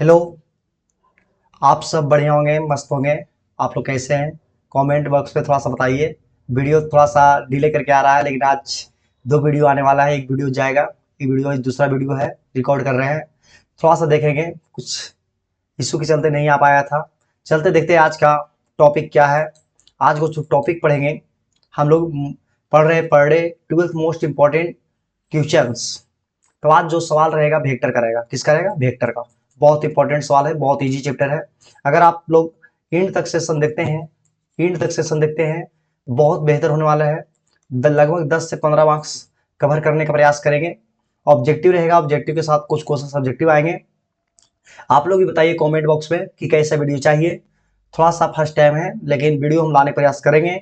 Hello. आप सब बढ़िया होंगे, मस्त होंगे। आप लोग कैसे हैं? कमेंट बॉक्स में थोड़ा सा बताइए। वीडियो थोड़ा सा डिले करके आ रहा है, लेकिन आज दो वीडियो आने वाला है। एक वीडियो जाएगा, एक वीडियो दूसरा वीडियो है, रिकॉर्ड कर रहे हैं। थोड़ा सा देखेंगे, कुछ इशू के चलते नहीं आ पाया था। चलते देखते हैं आज का टॉपिक क्या है। आज को जो टॉपिक पढ़ेंगे हम लोग, पढ़ रहे 12th मोस्ट इम्पॉर्टेंट क्वेश्चंस। तो आज जो सवाल रहेगा वेक्टर का रहेगा। किसका रहेगा? वेक्टर का। बहुत इंपॉर्टेंट सवाल है, बहुत इजी चैप्टर है। अगर आप लोग एंड तक सेशन देखते हैं, बहुत बेहतर होने वाला है। लगभग 10 से 15 मार्क्स कवर करने का प्रयास करेंगे। ऑब्जेक्टिव रहेगा, ऑब्जेक्टिव के साथ कुछ क्वेश्चन सब्जेक्टिव आएंगे। आप लोग भी बताइए कमेंट बॉक्स में कि कैसा वीडियो चाहिए। थोड़ा सा फर्स्ट टाइम है, लेकिन वीडियो हम लाने का प्रयास करेंगे।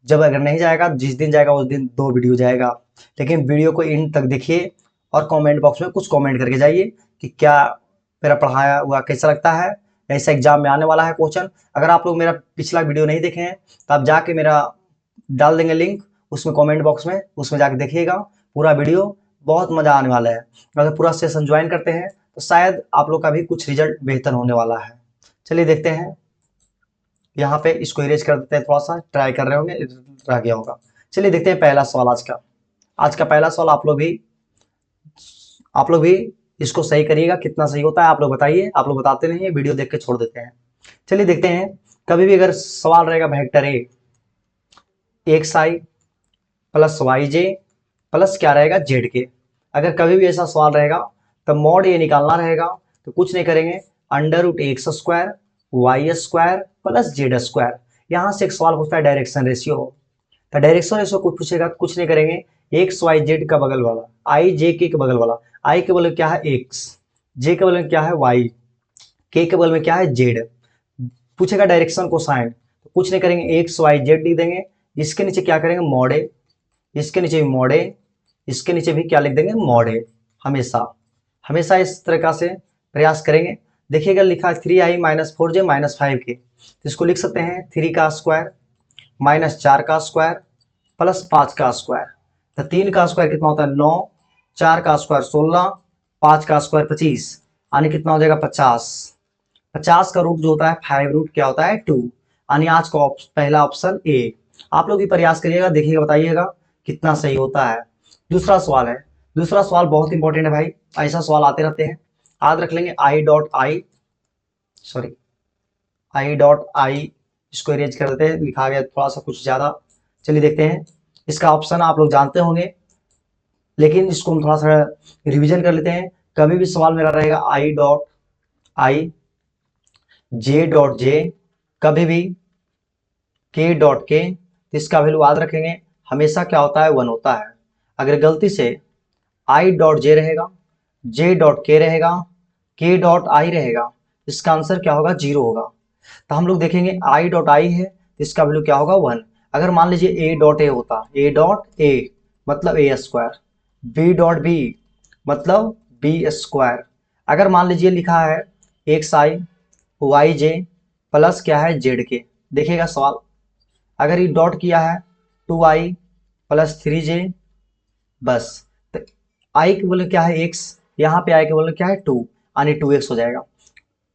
जब अगर नहीं जाएगा, जिस दिन जाएगा उस दिन दो वीडियो जाएगा। लेकिन वीडियो को एंड तक देखिए और कमेंट बॉक्स में कुछ कमेंट करके जाइए कि क्या मेरा पढ़ाया हुआ कैसा लगता है। ऐसा एग्जाम में आने वाला है क्वेश्चन। अगर आप लोग मेरा पिछला वीडियो नहीं देखे हैं तो आप जाके मेरा डाल देंगे लिंक उसमें, कमेंट बॉक्स में, उसमें जाके देखिएगा पूरा वीडियो। बहुत मजा आने वाला है। अगर पूरा सेशन ज्वाइन करते हैं तो शायद आप लोग का भी कुछ रिजल्ट बेहतर होने वाला है। चलिए देखते हैं। यहाँ पे इसको इरेज कर देते हैं, थोड़ा सा ट्राई कर रहे होंगे, रह गया होगा। चलिए देखते हैं पहला सवाल आज का। आज का पहला सवाल आप लोग भी इसको सही करिएगा। कितना सही होता है आप लोग बताइए। आप लोग बताते नहीं है, वीडियो देख के छोड़ देते हैं। चलिए देखते हैं। कभी भी अगर सवाल रहेगा vector A X I plus Y J plus क्या रहेगा जेड के, अगर कभी भी ऐसा सवाल रहेगा तो मॉड ए निकालना रहेगा। तो कुछ नहीं करेंगे, under root X square Y square plus Z square. यहाँ से एक सवाल पूछता है डायरेक्शन रेशियो। तो डायरेक्शन रेशियो कुछ पूछेगा, कुछ नहीं करेंगे, एक्स वाई जेड का बगल वाला, आई जे के बगल वाला। आई के बगल में क्या है? एक्स। जे के बगल में क्या है? वाई। के बगल में क्या है? जेड। पूछेगा डायरेक्शन को साइन, तो कुछ नहीं करेंगे, एक्स वाई जेड लिख देंगे। इसके नीचे क्या करेंगे? मॉड ए। इसके नीचे भी मॉड ए। इसके नीचे भी क्या लिख देंगे? मॉड ए। हमेशा हमेशा इस तरह से प्रयास करेंगे। देखिएगा लिखा है 3i minus 4j minus 5k, तो इसको लिख सकते हैं 3 का स्क्वायर माइनस 4 का स्क्वायर प्लस 5 का स्क्वायर। तो 3 का स्क्वायर कितना होता है? 9, 4 का स्क्वायर 16, 5 का स्क्वायर 25, यानी कितना हो जाएगा? 50। 50 का रूट जो होता है 5 रूट क्या होता है? 2। यानी आज का पहला ऑप्शन ए। आप लोग भी प्रयास करिएगा, देखिएगा, बताइएगा कितना सही होता है। दूसरा सवाल है। दूसरा सवाल बहुत इंपॉर्टेंट है भाई, ऐसा सवाल आते रहते हैं। याद रख लेंगे आई डॉट आई, इसको इरेज कर देते हैं, लिखा गया थोड़ा सा कुछ ज्यादा। चलिए देखते हैं। इसका ऑप्शन आप लोग जानते होंगे, लेकिन इसको हम थोड़ा सा रिवीजन कर लेते हैं। कभी भी सवाल मेरा रहेगा I dot I J dot J, कभी भी के डॉट के, इसका वैल्यू याद रखेंगे, हमेशा क्या होता है? 1 होता है। अगर गलती से आई डॉट जे रहेगा, जे डॉट के रहेगा, के डॉट आई रहेगा, इसका आंसर क्या होगा? 0 होगा। तो हम लोग देखेंगे आई डॉट आई है, इसका वैल्यू क्या होगा? 1। अगर मान लीजिए ए डॉट ए होता, ए डॉट ए मतलब ए स्क्वायर, बी डॉट बी मतलब बी स्क्वायर। अगर मान लीजिए लिखा है एक्स आई वाई जे प्लस क्या है? जेड के। देखिएगा सवाल, अगर ये डॉट किया है 2i प्लस 3j, बस। तो आई के बोले क्या है? एक्स। यहाँ पे आई के बोले क्या है? 2, यानी 2x हो जाएगा।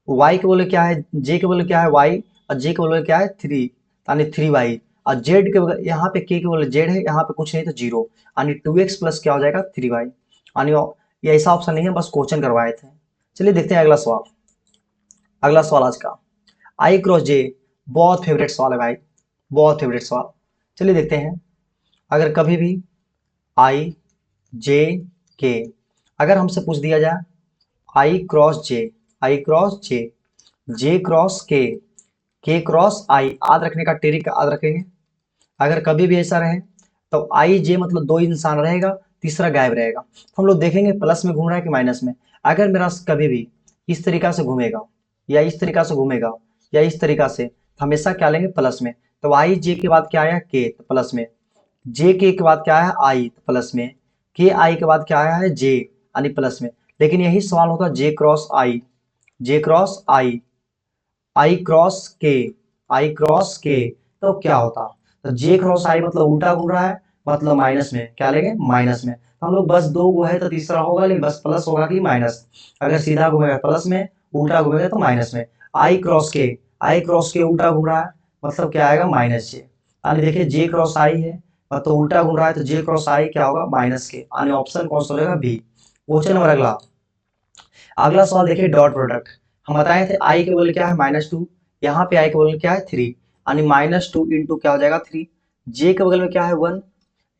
y के बोले क्या है? j के बोले क्या है? y। और j के बोले क्या है? 3, यानी 3y। और z के बोले, यहाँ पे k के बोले z है, यहाँ पे कुछ नहीं तो 0, यानी 2x प्लस क्या हो जाएगा? 3y। यानी ये ऐसा ऑप्शन नहीं है, बस क्वेश्चन करवाए थे। चलिए देखते हैं अगला सवाल। अगला सवाल आज का आई क्रॉस जे, बहुत फेवरेट सवाल है भाई, बहुत फेवरेट सवाल। चलिए देखते हैं। अगर कभी भी आई जे के, अगर हमसे पूछ दिया जाए आई क्रॉस जे, आई क्रॉस जे, जे क्रॉस के क्रॉस आई, याद रखने का ट्रिक याद रखेंगे। अगर कभी भी ऐसा रहे तो आई जे मतलब दो इंसान रहेगा, तीसरा गायब रहेगा। तो हम लोग देखेंगे प्लस में घूम रहा है कि माइनस में। अगर मेरा कभी भी इस तरीका से घूमेगा या इस तरीका से घूमेगा या इस तरीका से, तो हमेशा क्या लेंगे? प्लस में। तो आई जे के बाद क्या आया? के, तो प्लस में। जे के बाद क्या है? आई, तो प्लस में। के आई के बाद क्या आया है? जे, यानी प्लस में। लेकिन यही सवाल होता है जे क्रॉस आई, जे क्रॉस आई, आई क्रॉस के, आई क्रॉस के, तो क्या होता? तो जे क्रॉस आई मतलब उल्टा घूम रहा है, मतलब माइनस में। क्या लेंगे? माइनस में। हम लोग बस दो वो है तो तीसरा होगा, लेकिन बस प्लस होगा कि माइनस। अगर सीधा घूमेगा प्लस में, उल्टा घूमेगा तो माइनस में। आई क्रॉस के उल्टा घूम रहा है, मतलब क्या आएगा माइनस जे। यानी देखिए जे क्रॉस आई है तो उल्टा घूम रहा है, तो जे क्रॉस आई क्या होगा माइनस के, यानी ऑप्शन कौन सा हो जाएगा बी। क्वेश्चन नंबर अगला, अगला सवाल देखिए डॉट प्रोडक्ट। हम बताए थे आई के बगल क्या है -2, यहाँ पे आई के बगल क्या है 3, यानी -2 इंटू क्या हो जाएगा 3। जे के बगल में क्या है 1,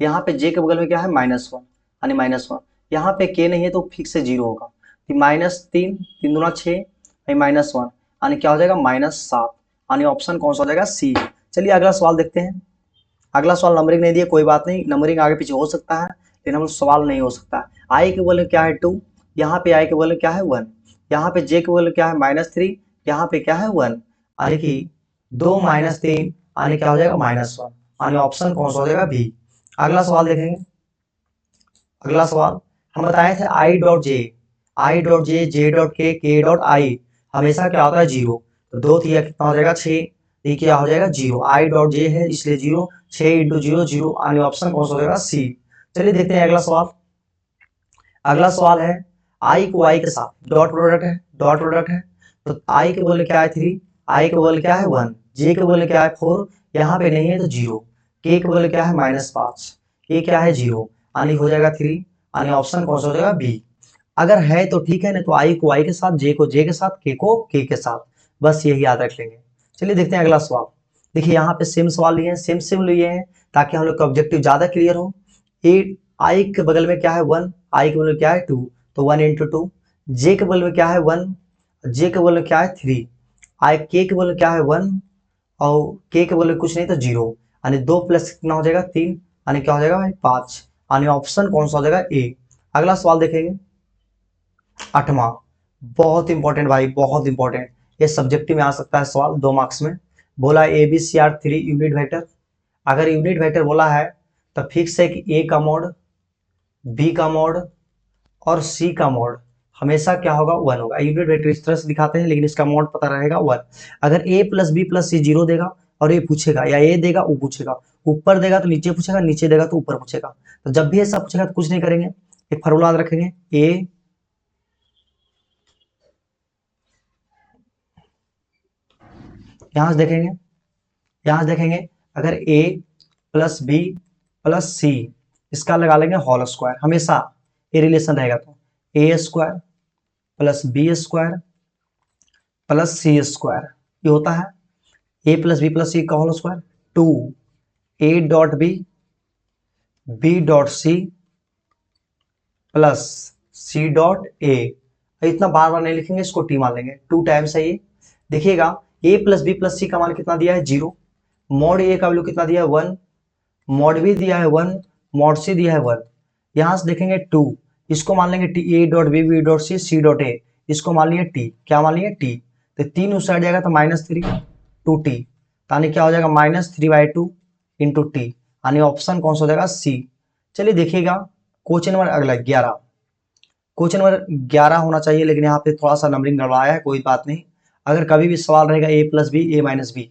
यहाँ पे जे के बगल में क्या है -1, यानी -1। यहाँ पे के नहीं है तो फिक्स से 0 होगा, -3, 3 दूना 6, -1, यानी क्या हो जाएगा -7, यानी ऑप्शन कौन सा हो जाएगा सी। चलिए अगला सवाल देखते हैं। अगला सवाल नंबरिंग नहीं दिया, कोई बात नहीं, नंबरिंग आगे पीछे हो सकता है लेकिन हम सवाल नहीं हो सकता। आई के बगल में क्या है 2, यहाँ पे आई के बगल में क्या है 1, यहाँ पे जे के बगल में क्या है -3, यहाँ पे क्या है 1, यानी कि 2 -3 यानी क्या हो जाएगा -1, यानी ऑप्शन कौन सा हो जाएगा बी। अगला सवाल देखेंगे। अगला सवाल हम बताए थे आई डॉट जे डॉट के डॉट आई हमेशा क्या होता है 0, तो 2 तिया कितना हो जाएगा 6, ये क्या हो जाएगा 0, आई डॉट जे है इसलिए 0, 6 इंटू 0 0, यानी ऑप्शन कौन सा हो जाएगा सी। चलिए देखते हैं अगला सवाल। अगला सवाल है आई को आई के साथ डॉट प्रोडक्ट है, तो आई के बगल क्या है 3, आई के बगल क्या है 1, जे के बगल क्या है 4, यहाँ पे नहीं है तो 0, के के बगल क्या है -5, ये क्या है 0, यानी हो जाएगा 3, यानी ऑप्शन कौन सा हो जाएगा बी। अगर है तो ठीक है, नहीं तो आई को आई के साथ, जे को जे के साथ, के को के के साथ, बस यही याद रख लेंगे। चलिए देखते हैं अगला सवाल। देखिए यहाँ पे सेम सवाल लिए हैं, सेम लिए हैं ताकि हम लोग का ऑब्जेक्टिव ज्यादा क्लियर हो। ए आई के बगल में क्या है 1, आई के बगल में क्या है 2, तो 1 इंटू 2, जे के बगल में क्या है 1, जे के बगल में क्या है 3, आई के बगल में क्या है 1 और के बगल में कुछ नहीं तो 0, यानी 2 प्लस कितना हो जाएगा 3, यानी क्या हो जाएगा भाई 5, यानी ऑप्शन कौन सा हो जाएगा ए। अगला सवाल देखेंगे 8वां, बहुत इंपॉर्टेंट भाई, बहुत इंपॉर्टेंट, ये सब्जेक्टिव में आ सकता है सवाल 2 मार्क्स में। बोला A B C are 3 unit vector, अगर यूनिट वेक्टर बोला है तो फिक्स है कि ए का मॉड, बी का मॉड और सी का मॉड हमेशा क्या होगा 1 होगा। यूनिट वेक्टर इस तरह से दिखाते हैं लेकिन इसका मॉड पता रहेगा 1। अगर ए प्लस बी प्लस सी 0 देगा और ये पूछेगा, या ए देगा वो पूछेगा, ऊपर देगा तो नीचे पूछेगा, नीचे देगा तो ऊपर पूछेगा, तो जब भी ऐसा पूछेगा तो कुछ नहीं करेंगे, एक फॉर्मूला याद रखेंगे, ए यहां से देखेंगे, यहां से देखेंगे अगर a प्लस बी प्लस सी इसका लगा लेंगे होल स्क्वायर, हमेशा ये रिलेशन रहेगा, तो A square plus B square plus C square ये होता है A plus B plus C का whole square, 2 A dot B dot C plus C dot A. इतना बार बार नहीं लिखेंगे, इसको टी मान लेंगे, 2 टाइम्स है ये। देखिएगा ए प्लस बी प्लस सी का मान कितना दिया है 0, मॉड ए का वैल्यू कितना दिया है 1, मॉड बी दिया है 1, मॉड सी दिया है 1, यहां से देखेंगे 2, इसको मान लेंगे T, A dot B dot C dot A, इसको मान लिया टी, क्या मान लिया टी, तो 3 उस साइड जाएगा तो -3 2t, यानी क्या हो जाएगा -3/2 इंटू टी, यानी ऑप्शन कौन सा हो जाएगा सी। चलिए देखिएगा क्वेश्चन नंबर अगला 11, क्वेश्चन नंबर 11 होना चाहिए लेकिन यहाँ पे थोड़ा सा नंबरिंग गड़बड़ाया है, कोई बात नहीं। अगर कभी भी सवाल रहेगा ए plus B A minus B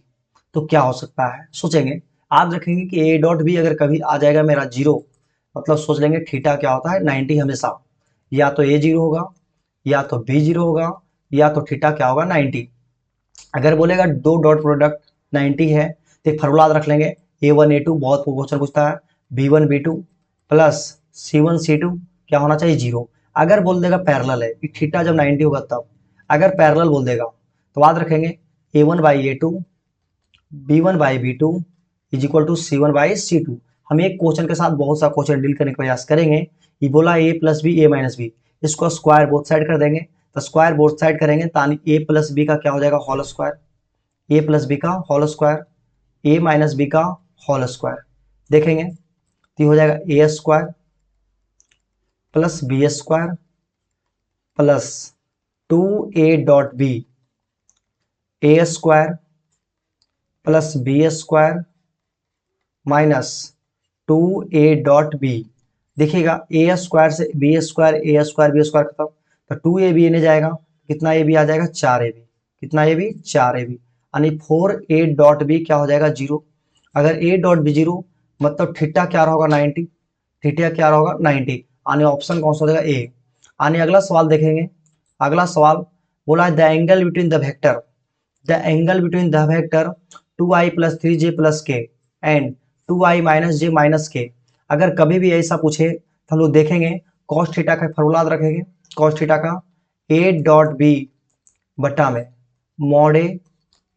तो क्या हो सकता है, सोचेंगे, आप रखेंगे कि ए डॉट बी अगर कभी आ जाएगा मेरा 0, मतलब सोच लेंगे थीटा क्या होता है 90 हमेशा, या तो ए 0 होगा या तो बी 0 होगा या तो थीटा क्या होगा 90। अगर बोलेगा दो डॉट प्रोडक्ट 90 है तो एक फॉर्मूला रख लेंगे, A1 A2 बहुत क्वेश्चन पूछता है, B1 B2 plus C1 C2 क्या होना चाहिए 0। अगर बोल देगा पैरेलल है, थीटा जब 90 होगा तब, अगर पैरेलल बोल देगा तो याद रखेंगे A1/A2 B1/B2 is equal to C1/C2। हम एक क्वेश्चन के साथ बहुत सा क्वेश्चन डील करने का प्रयास करेंगे। ये बोला a plus B A minus B, इसको स्क्वायर बोथ साइड कर देंगे, तो स्क्वायर बोथ साइड करेंगे ताकि ए प्लस बी का क्या हो जाएगा whole square, A plus B का whole square, A minus B का होल स्क्वायर, देखेंगे तो हो जाएगा A square plus B square plus 2a dot B A square plus B square minus 2a dot B. देखिएगा ए स्क्वायर से B square B square खत्म, तो 2ab ने जाएगा, कितना ए बी आ जाएगा 4ab, कितना ए बी 4ab, यानी 4a डॉट बी क्या हो जाएगा 0। अगर a डॉट बी 0 मतलब थीटा क्या होगा 90, थीटा क्या होगा 90, यानी ऑप्शन कौन सा हो जाएगा ए। यानी अगला सवाल देखेंगे, अगला सवाल बोला है the angle between the vector, the angle between the vector 2i plus 3j plus K and 2i minus J minus K. अगर कभी भी ऐसा पूछे तो हम लोग देखेंगे cos थीटा का फॉर्मूला याद रखेंगे, cos थीटा का a डॉट बी बटा में मॉड ए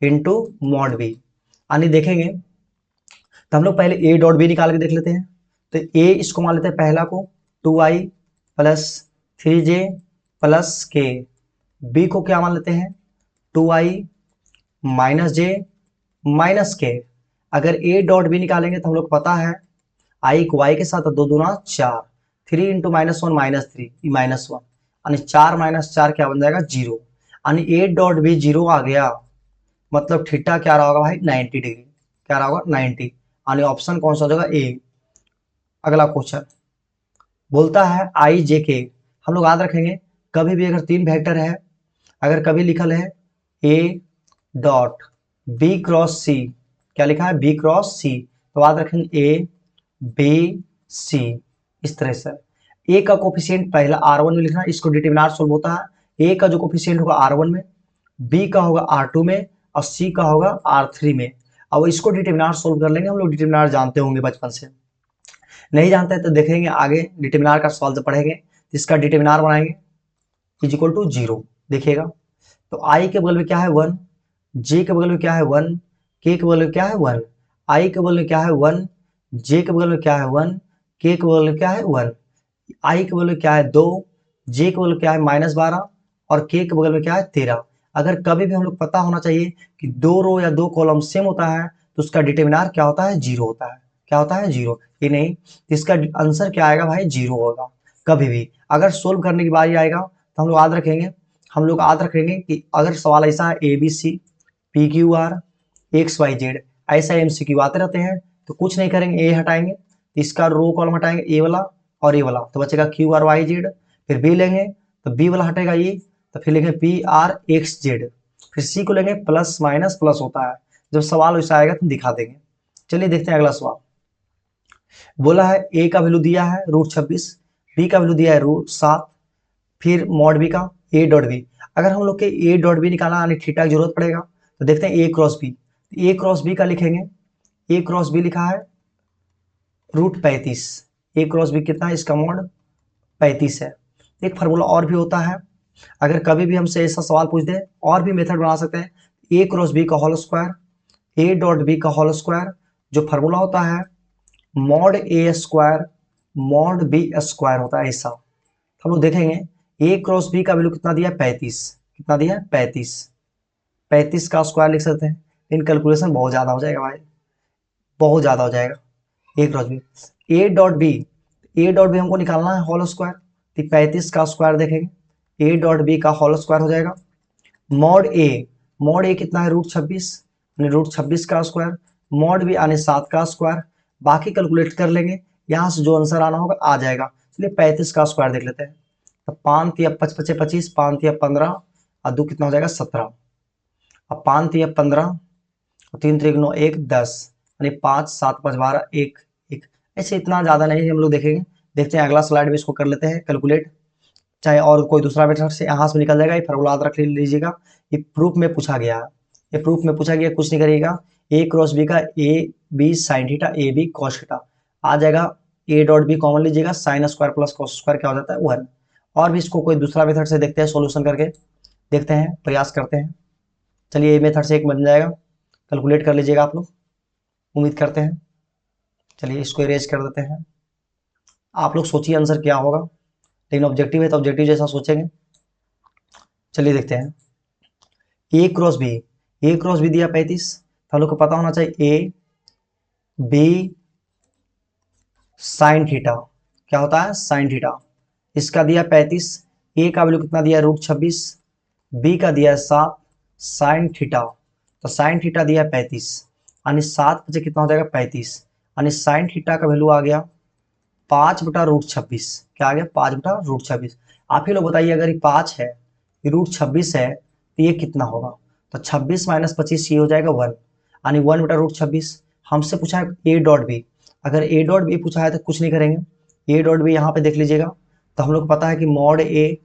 इंटू मॉड बी। यानी देखेंगे तो हम लोग पहले a डॉट बी निकाल के देख लेते हैं। तो a इसको मान लेते हैं पहला को 2i प्लस 3j प्लस के, b को क्या मान लेते हैं 2i minus J minus K. अगर a डॉट बी निकालेंगे तो हम लोग पता है i को y के साथ 2 दूना 4, 3 into minus one minus three minus one, यानी 4 माइनस 4 क्या बन जाएगा 0। यानी a डॉट बी 0 आ गया, मतलब थीटा क्या रहा होगा भाई 90 डिग्री, क्या रहा होगा 90। यानी ऑप्शन कौन सा हो जाएगा ए। अगला क्वेश्चन बोलता है आई जे के। हम लोग याद रखेंगे कभी भी अगर 3 वेक्टर है, अगर कभी लिखल है a डॉट बी क्रॉस सी, क्या लिखा है b क्रॉस सी, तो याद रखेंगे a b c। इस तरह से a का कोफिशिएंट पहला r1 में लिखना, इसको डिटरमिनेंट सोल्व होता है। a का जो कोफिशिएंट होगा r1 में, b का होगा r2 में और c का होगा r3 में। अब इसको डिटरमिनेंट सोल्व कर लेंगे हम लोग, डिटरमिनेंट जानते होंगे बचपन से, नहीं जानते तो देखेंगे आगे डिटरमिनेंट का सवाल जब पढ़ेंगे इसका डिटरमिनेंट बनाएंगे इज इक्वल टू 0। देखिएगा तो i के बगल में क्या है 1, j के बगल में क्या है 1, k के बगल में क्या है 1, i के बगल में क्या है 1, j के बगल में क्या है 1, k के बगल में क्या है 1, i के बगल में क्या है 2, j के बगल में क्या है -12 और k के बगल में क्या है 13। अगर कभी भी हम लोग पता होना चाहिए कि 2 रो या 2 कॉलम सेम होता है तो उसका डिटरमिनेंट क्या होता है 0 होता है, क्या होता है 0। ये नहीं तो इसका आंसर क्या आएगा भाई 0 होगा। कभी भी अगर सोल्व करने की बारी आएगा तो हम लोग याद रखेंगे, हम लोग याद रखेंगे कि अगर सवाल ऐसा है A B C P Q R X Y Z, ऐसा एमसीक्यू आते रहते हैं तो कुछ नहीं करेंगे, ए हटाएंगे, इसका रो कॉलम हटाएंगे ए वाला और ए वाला, तो बचेगा क्यू आर वाई जेड। फिर बी लेंगे तो बी वाला हटेगा ये, तो फिर लेंगे पी आर एक्स जेड। फिर सी को लेंगे प्लस माइनस प्लस होता है, जब सवाल वैसा आएगा तो दिखा देंगे। चलिए देखते हैं अगला सवाल। बोला है ए का वैल्यू दिया है √26, बी का वैल्यू दिया है √7, फिर मॉड बी का ए डॉट बी। अगर हम लोग के ए डॉट बी निकालना यानी थीटा की जरूरत पड़ेगा तो देखते हैं A cross B. A cross B का लिखेंगे, ए क्रॉस बी लिखा है √35, ए क्रॉस बी कितना है इसका मॉड 35 है। एक फार्मूला और भी होता है, अगर कभी भी हमसे ऐसा सवाल पूछ दे और भी मेथड बना सकते हैं, ए क्रॉस बी का whole square, A dot B का होल स्क्वायर, जो फार्मूला होता है mod A square mod B square होता है ऐसा। हम लोग देखेंगे ए क्रॉस बी का वैल्यू कितना दिया है 35, कितना दिया है 35, 35 का स्क्वायर लिख सकते हैं। इन कैलकुलेशन बहुत ज़्यादा हो जाएगा भाई, बहुत ज़्यादा हो जाएगा। A cross B A dot B, A dot B हमको निकालना है होल स्क्वायर, तो 35 का स्क्वायर देखेंगे ए डॉट बी का होल स्क्वायर हो जाएगा। मॉड ए कितना है √26, √26 का स्क्वायर, मॉड बी आने 7 का स्क्वायर, बाकी कैलकुलेट कर लेंगे, यहाँ से जो आंसर आना होगा आ जाएगा। चलिए 35 का स्क्वायर देख लेते हैं, तो 5 या 5 25, 5 या 15 और 2 कितना हो जाएगा 17। अब 5 या 15 और 3 3 9 1 10, यानी 5 7 5 12 1 1, ऐसे इतना ज़्यादा नहीं हम लोग देखेंगे। देखते हैं अगला स्लाइड में इसको कर लेते हैं कैलकुलेट, चाहे और कोई दूसरा मेथड से यहाँ से निकल जाएगा। ये फॉर्मूला याद रख लीजिएगा, ये प्रूफ में पूछा गया है, ये प्रूफ में पूछा गया, कुछ नहीं करिएगा। ए क्रॉस बी का A B sine theta A B cos theta आ जाएगा, ए डॉट बी कॉमन लीजिएगा, sine square plus cos square क्या हो जाता है 1। और भी इसको कोई दूसरा मेथड से देखते हैं, सोल्यूशन करके देखते हैं, प्रयास करते हैं। चलिए ये मेथड से एक बन जाएगा, कैलकुलेट कर लीजिएगा आप लोग, उम्मीद करते हैं। चलिए इसको इरेज कर देते हैं, आप लोग सोचिए आंसर क्या होगा, लेकिन ऑब्जेक्टिव है तो ऑब्जेक्टिव जैसा सोचेंगे। चलिए देखते हैं ए क्रॉस बी दिया 35, तो हम लोग को पता होना चाहिए ए बी साइन थीटा क्या होता है साइन थीटा, इसका दिया 35, ए का वैल्यू कितना दिया √26, बी का दिया 7 साइन थीटा, तो साइन थीटा दिया 35, यानी 7 बचे कितना हो जाएगा 35, यानी साइन थीटा का वैल्यू आ गया 5/√26, क्या आ गया 5/√26। आप ही लोग बताइए अगर ये 5 है, ये √26 है तो ये कितना होगा, तो 26 - 25 ये हो जाएगा 1, यानी 1/√26। हमसे पूछा है ए डॉट बी, अगर ए डॉट बी पूछा है तो कुछ नहीं करेंगे, ए डॉट बी यहाँ पे देख लीजिएगा, तो हम लोग को पता है कि mod A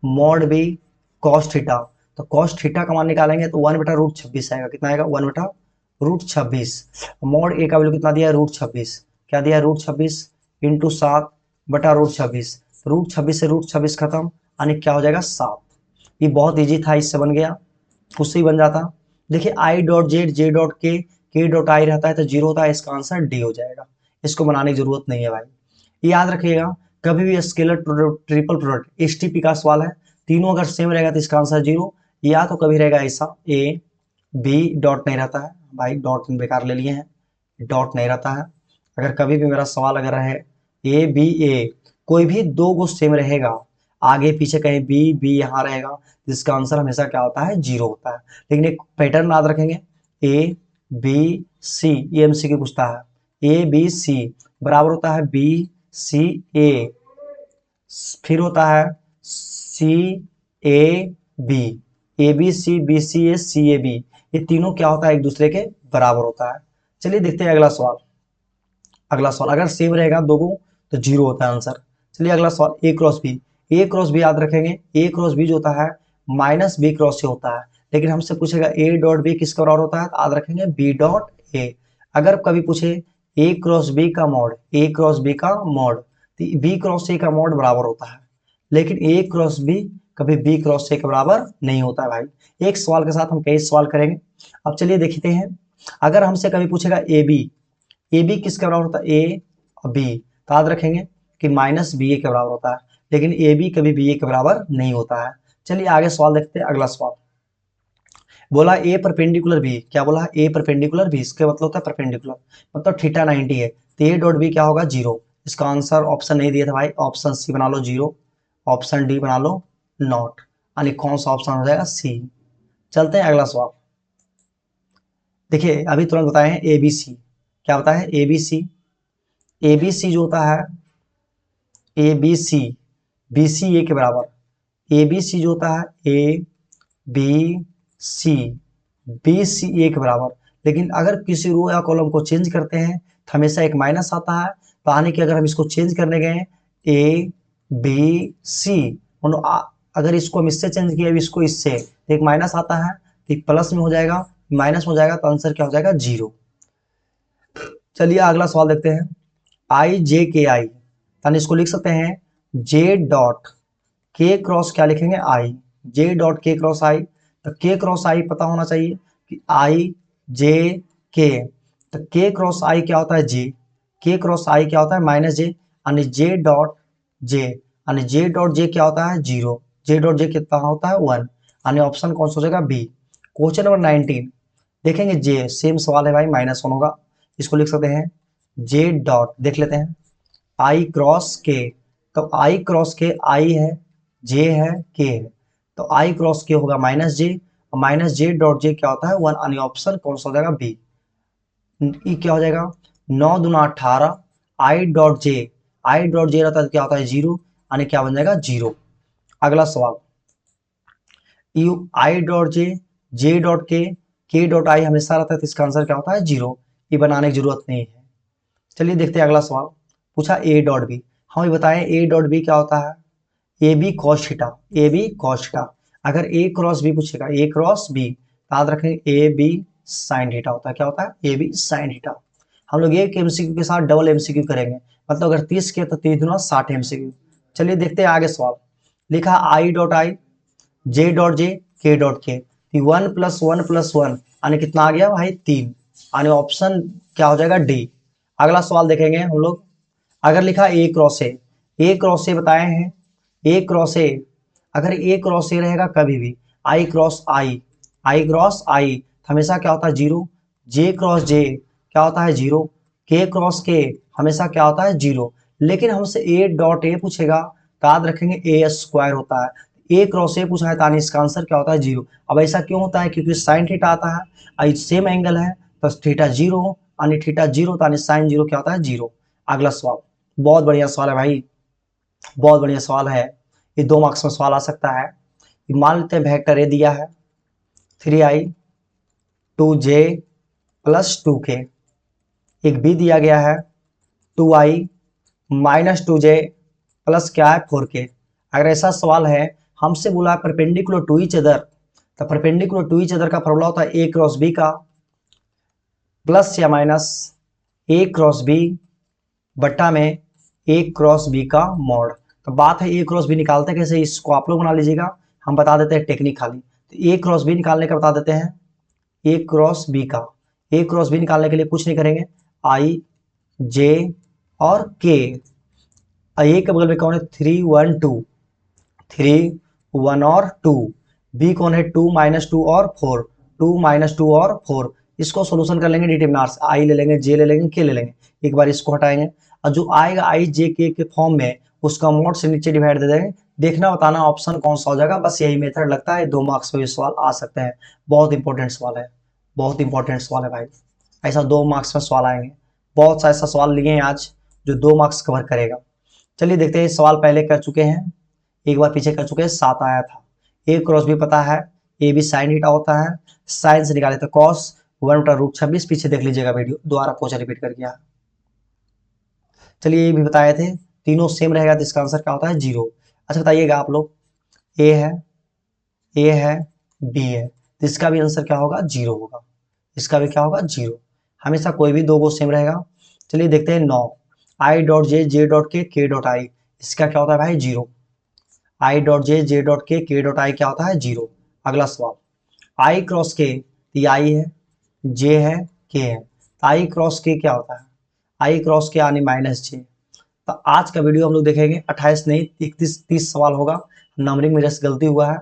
mod B cos theta, तो कॉस थीटा का मान निकालेंगे तो 1/√26 आएगा। कितना आएगा? 1/√26। मॉड ए का वैल्यू कितना दिया है? √26। क्या दिया है? √26 इंटू 7/√26। √26 से √26 खत्म, यानी क्या हो जाएगा? 7। ये बहुत ईजी था, इससे बन गया, उससे ही बन जाता। देखिए I dot Z, J dot के डॉट आई रहता है तो 0 होता है, इसका आंसर डी हो जाएगा। इसको बनाने की जरूरत नहीं है भाई, याद रखिएगा। कभी भी स्केलर ट्रिपल प्रोडक्ट एसटीपी का सवाल है, तीनों अगर सेम रहेगा तो इसका आंसर 0, या तो कभी रहेगा ऐसा ए बी डॉट नहीं रहता है भाई, डॉट बेकार ले लिए हैं, डॉट नहीं रहता है। अगर कभी भी मेरा सवाल अगर है ए बी ए, कोई भी दो गो सेम रहेगा, आगे पीछे कहीं बी बी यहाँ रहेगा, जिसका आंसर हमेशा क्या होता है? 0 होता है। लेकिन एक पैटर्न याद रखेंगे, ए बी सी, ये एमसीक्यू पूछता है, ए बी सी बराबर होता है बी सी ए, फिर होता है सी ए B C A C A B, ये तीनों क्या होता है? एक दूसरे के बराबर होता है। चलिए देखते हैं अगला सवाल। अगला सवाल अगर सेम रहेगा दो को तो 0 होता है आंसर। चलिए अगला सवाल, ए क्रॉस बी। ए क्रॉस बी याद रखेंगे, ए क्रॉस बी जो होता है माइनस बी क्रॉस से होता है, लेकिन हमसे पूछेगा ए डॉट बी किसका बराबर होता है? तो याद रखेंगे बी डॉट ए। अगर कभी पूछे ए क्रॉस बी का मॉड, ए क्रॉस बी का मॉड, तो बी क्रॉस ए का मॉड बराबर होता है, लेकिन ए क्रॉस बी कभी बी क्रॉस ए के बराबर नहीं होता है भाई। एक सवाल के साथ हम कई सवाल करेंगे। अब चलिए देखते हैं, अगर हमसे कभी पूछेगा ए बी किसके बराबर होता है? ए और बी, तो याद रखेंगे कि माइनस बी ए के बराबर होता है, लेकिन ए बी कभी बी ए के बराबर नहीं होता है। चलिए आगे सवाल देखते हैं। अगला सवाल बोला ए परपेंडिकुलर बी, क्या बोला? ए परपेंडिकुलर बी, इसका मतलब होता है परपेंडिकुलर, मतलब थीटा 90 है, तो ए डॉट बी क्या होगा? 0। इसका आंसर ऑप्शन नहीं दिया था भाई, ऑप्शन सी बना लो 0, ऑप्शन डी बना लो नॉट, यानी कौन सा ऑप्शन हो जाएगा? सी। चलते हैं अगला सवाल। देखिए अभी तुरंत बताए हैं ए बी सी, क्या बताया है? A B C, A B सी जो होता है A B C B C ए के बराबर, ए बी सी जो होता है A B C B C ए के बराबर, लेकिन अगर किसी रो या कॉलम को चेंज करते हैं तो हमेशा एक माइनस आता है, तो आने कि अगर हम इसको चेंज करने गए ए बी सी, अगर इसको हम इससे चेंज किया इसको इससे, तो एक माइनस आता है, तो प्लस में हो जाएगा, माइनस में हो जाएगा, तो आंसर क्या हो जाएगा? 0। चलिए अगला सवाल देखते हैं, आई जे के आई, यानी इसको लिख सकते हैं जे डॉट के क्रॉस क्या लिखेंगे? आई, जे डॉट के क्रॉस आई, तो के क्रॉस आई पता होना चाहिए कि आई जे के, तो के क्रॉस आई क्या होता है? जे, के क्रॉस आई क्या होता है? माइनस जे, यानी जे डॉट जे, यानी जे डॉट जे क्या होता है? 0, जे डॉट जे कितना होता है? 1, यानी ऑप्शन कौन सा हो जाएगा? बी। क्वेश्चन नंबर 19 देखेंगे, जे सेम सवाल है भाई, -1 होगा, इसको लिख सकते हैं जे डॉट, देख लेते हैं आई क्रॉस के, तो आई क्रॉस के आई है, जे है, के है, तो आई क्रॉस के होगा -j, और -j डॉट जे क्या होता है? 1, यानी ऑप्शन कौन सा हो जाएगा? बी। ई क्या हो जाएगा? 9 दूना 18, I dot J, I dot J रहता है तो क्या होता है? 0, यानी क्या बन जाएगा? 0। अगला सवाल, you I dot J, J dot के डॉट आई हमेशा रहता है, तो इसका आंसर क्या होता है? 0। ये बनाने की जरूरत नहीं है। चलिए देखते हैं अगला सवाल, पूछा ए डॉट बी, हम ये बताएं ए डॉट बी क्या होता है? A B cos theta, A B cos theta. अगर ए क्रॉस बी पूछेगा, ए क्रॉस बी, याद रखेंगे ए बी साइन थीटा होता है, क्या होता है? A B sine theta. हम लोग एक एमसीक्यू के साथ डबल एमसीक्यू करेंगे, मतलब अगर 30 के तो 30 दूना 60 एमसीक्यू। चलिए देखते हैं आगे सवाल, लिखा I dot I, J dot J, के डॉट के, 1 + 1 + 1, यानी कितना आ गया भाई? 3, यानी ऑप्शन क्या हो जाएगा? डी। अगला सवाल देखेंगे हम लोग, अगर लिखा ए क्रॉस ए क्रॉस ए बताए हैं, ए क्रॉस ए, अगर ए क्रॉस ए रहेगा कभी भी, आई क्रॉस आई, आई क्रॉस आई हमेशा क्या होता है? 0, जे क्रॉस जे क्या होता है? 0, के क्रॉस के हमेशा क्या होता है? 0, लेकिन हमसे ए डॉट ए पूछेगा तो याद रखेंगे ए स्क्वायर होता है, ए क्रॉस ए पूछा है तो इसका आंसर क्या होता है? 0। अब ऐसा क्यों होता है? क्योंकि साइन थीटा आता है, सेम एंगल है तो थीटा 0, यानी थीटा 0 तो साइन 0 क्या होता है? 0। अगला सवाल, बहुत बढ़िया सवाल है भाई, बहुत बढ़िया सवाल है, ये 2 मार्क्स में सवाल आ सकता है। मान लेते हैं वेक्टर ए दिया है 3i 2j + 2k, एक बी दिया गया है 2i - 2j प्लस क्या है? 4k। अगर ऐसा सवाल है, हमसे बोला परपेंडिकुलर टू ईच अदर, तो परपेंडिकुलर टू ईच अदर का फॉर्मूला होता है ए क्रॉस बी का प्लस या माइनस ए क्रॉस बी बट्टा में ए क्रॉस बी का मॉड। तो बात है ए क्रॉस बी निकालते कैसे, इसको आप लोग बना लीजिएगा, हम बता देते हैं टेक्निक खाली। तो ए क्रॉस बी निकालने का बता देते हैं, ए क्रॉस बी का, ए क्रॉस बी निकालने के लिए कुछ नहीं करेंगे, आई जे और के, ए के बगल में कौन है 3 1 2, 3 1 और 2, बी कौन है 2 -2 और 4, 2 -2 और 4। इसको सोल्यूशन कर लेंगे डिटरमिनर से, आई ले लेंगे, जे ले लेंगे, के ले लेंगे, एक बार इसको हटाएंगे और जो आएगा आई जे के फॉर्म में उसका मॉड से नीचे डिवाइड दे देंगे। देखना बताना ऑप्शन कौन सा हो जाएगा, बस यही मेथड लगता है, 2 मार्क्स पे सवाल आ सकते हैं। बहुत इंपॉर्टेंट सवाल है, बहुत इंपॉर्टेंट सवाल है भाई, ऐसा 2 मार्क्स में सवाल आएंगे। बहुत सा ऐसा सवाल लिए हैं आज जो 2 मार्क्स कवर करेगा। चलिए देखते हैं, सवाल पहले कर चुके हैं, एक बार पीछे कर चुके हैं, 7 आया था। ए क्रॉस भी पता है, ए भी साइन थीटा होता है, साइन से निकाले थे कॉस 1/√26, पीछे देख लीजिएगा वीडियो, दोबारा पूछा रिपीट कर दिया। चलिए ये भी बताए थे, तीनों सेम रहेगा तो इसका आंसर क्या होता है 0। अच्छा बताइएगा आप लोग, ए है बी है, तो इसका भी आंसर क्या होगा 0 होगा, इसका भी क्या होगा 0, हमेशा कोई भी 2 को सेम रहेगा। चलिए देखते हैं 9, आई डॉट जे डॉट के डॉट आई, इसका क्या होता है भाई 0, आई डॉट जे डॉट के डॉट आई क्या होता है 0। अगला सवाल, आई क्रॉस के, ये आई है, जे है, के है, तो आई क्रॉस के क्या होता है, आई क्रॉस के यानी -j। तो आज का वीडियो हम लोग देखेंगे 28 नहीं 30 सवाल होगा, नंबरिंग मेरे से गलती हुआ है।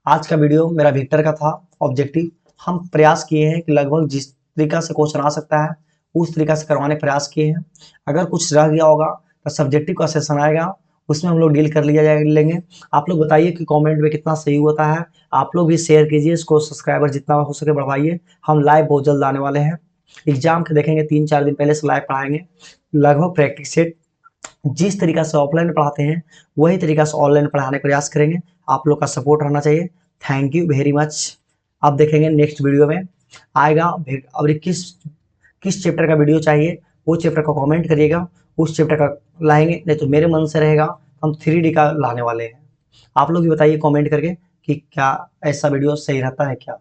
आज का वीडियो मेरा विक्टर का था ऑब्जेक्टिव, हम प्रयास किए हैं कि लगभग जिस तरीका से क्वेश्चन आ सकता है उस तरीका से करवाने प्रयास किए हैं। अगर कुछ रह गया होगा तो सब्जेक्टिव का सेशन आएगा, उसमें हम लोग डील कर लेंगे। आप लोग बताइए कि कमेंट में कितना सही होता है, आप लोग भी शेयर कीजिए इसको, सब्सक्राइबर जितना हो सके बढ़वाइए। हम लाइव बहुत जल्द आने वाले हैं, एग्जाम के देखेंगे 3-4 दिन पहले से लाइव पढ़ाएंगे, लगभग प्रैक्टिस सेट जिस तरीका से ऑफलाइन पढ़ाते हैं वही तरीका से ऑनलाइन पढ़ाने का प्रयास करेंगे। आप लोग का सपोर्ट रहना चाहिए। Thank you very much. अब देखेंगे नेक्स्ट वीडियो में आएगा, अब किस चैप्टर का वीडियो चाहिए वो चैप्टर का कमेंट करिएगा, उस चैप्टर का लाएंगे, नहीं तो मेरे मन से रहेगा हम 3D का लाने वाले हैं। आप लोग भी बताइए कमेंट करके कि क्या ऐसा वीडियो सही रहता है क्या।